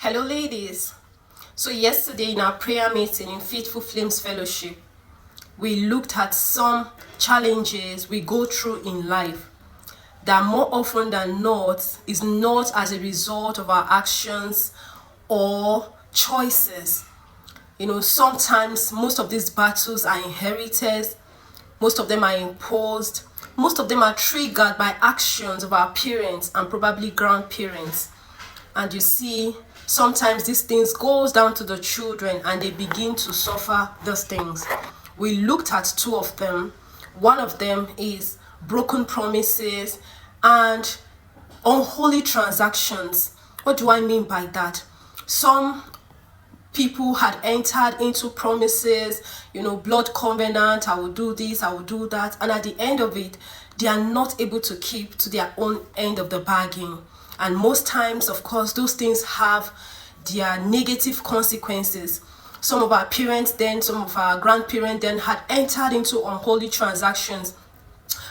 Hello, ladies. So, yesterday in our prayer meeting in Faithful Flames Fellowship, we looked at some challenges we go through in life that more often than not is not as a result of our actions or choices. Sometimes most of these battles are inherited, most of them are imposed, most of them are triggered by actions of our parents and probably grandparents. And you see, sometimes these things goes down to the children and they begin to suffer those things. We looked at two of them. One of them is broken promises and unholy transactions. What do I mean by that? Some people had entered into promises, blood covenant, I will do this, I will do that, and at the end of it, they are not able to keep to their own end of the bargain. And most times, of course, those things have their negative consequences. Some of our parents then, some of our grandparents then had entered into unholy transactions.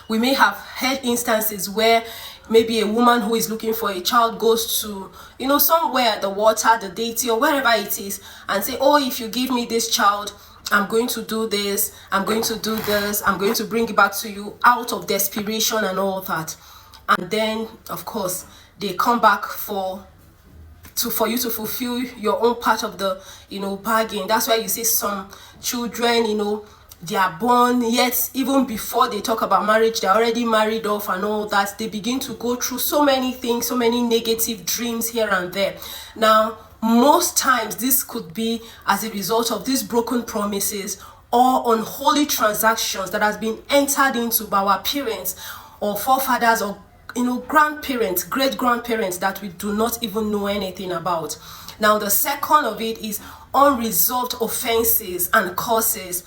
We may have heard instances where maybe a woman who is looking for a child goes to, somewhere, the water, the deity, or wherever it is, and say, oh, if you give me this child, I'm going to do this, I'm going to do this, I'm going to bring it back to you, out of desperation and all that. And then, of course, they come back for you to fulfill your own part of the bargain. That's why you see some children, they are born, yet even before they talk about marriage, they're already married off and all that. They begin to go through so many things, so many negative dreams here and there. Now, most times this could be as a result of these broken promises or unholy transactions that has been entered into by our parents or forefathers or grandparents, great grandparents that we do not even know anything about. Now, the second of it is unresolved offenses and causes.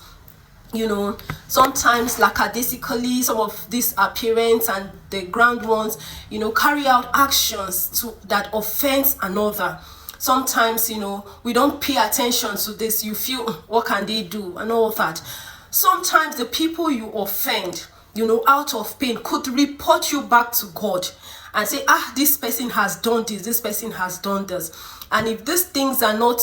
Sometimes lackadaisically, some of these parents and the grand ones, carry out actions that offend another. Sometimes, we don't pay attention to this. You feel, what can they do? And all that. Sometimes the people you offend, out of pain, could report you back to God and say, this person has done this person has done this. And if these things are not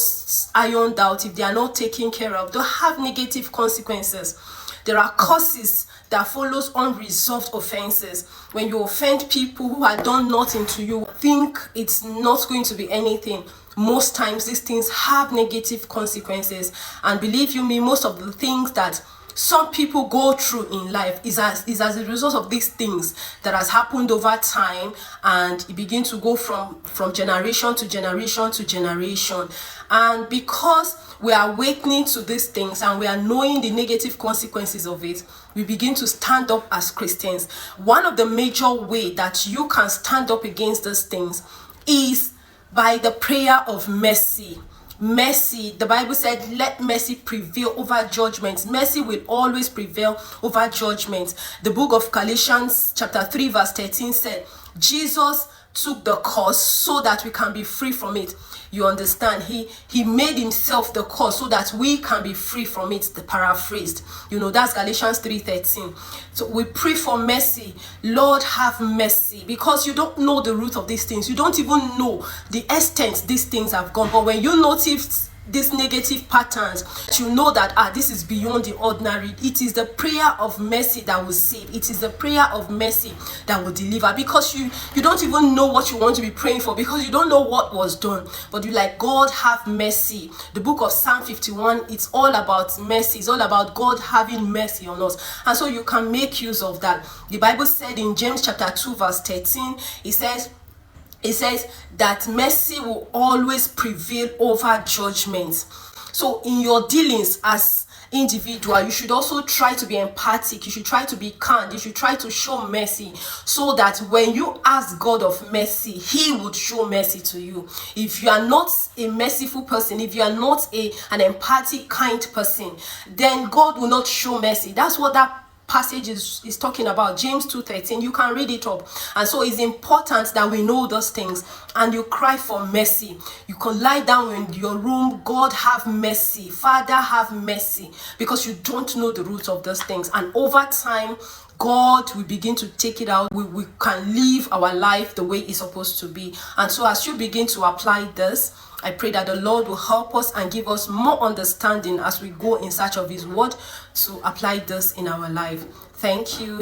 ironed out, if they are not taken care of, they'll have negative consequences. There are causes that follows unresolved offenses. When you offend people who have done nothing to you, think it's not going to be anything. Most times these things have negative consequences. And believe you me, most of the things that some people go through in life is as a result of these things that has happened over time, and it begins to go from generation to generation to generation. And because we are awakening to these things and we are knowing the negative consequences of it, we begin to stand up as Christians. One of the major ways that you can stand up against these things is by the prayer of mercy. Mercy, the Bible said, let mercy prevail over judgment. Mercy will always prevail over judgment. The book of Galatians chapter 3 verse 13 said, Jesus took the curse so that we can be free from it. You understand? He made himself the cause so that we can be free from it. The paraphrased. That's Galatians 3:13. So we pray for mercy. Lord, have mercy. Because you don't know the root of these things. You don't even know the extent these things have gone. But when you notice these negative patterns, you know that this is beyond the ordinary. It is the prayer of mercy that will save. It is the prayer of mercy that will deliver, because you don't even know what you want to be praying for, because you don't know what was done, but you like, God, have mercy. The book of Psalm 51, it's all about mercy. It's all about God having mercy on us, and so you can make use of that. The Bible said in James chapter 2 verse 13, it says that mercy will always prevail over judgment. So in your dealings as individual, you should also try to be empathic. You should try to be kind. You should try to show mercy, so that when you ask God of mercy, he would show mercy to you. If you are not a merciful person, if you are not an empathic, kind person, then God will not show mercy. That's what that passage is talking about. James 2:13. You can read it up. And so it's important that we know those things and you cry for mercy. You can lie down in your room, God, have mercy, Father, have mercy, because you don't know the roots of those things. And over time, God will begin to take it out. We can live our life the way it's supposed to be. And so as you begin to apply this, I pray that the Lord will help us and give us more understanding as we go in search of his word to apply this in our life. Thank you.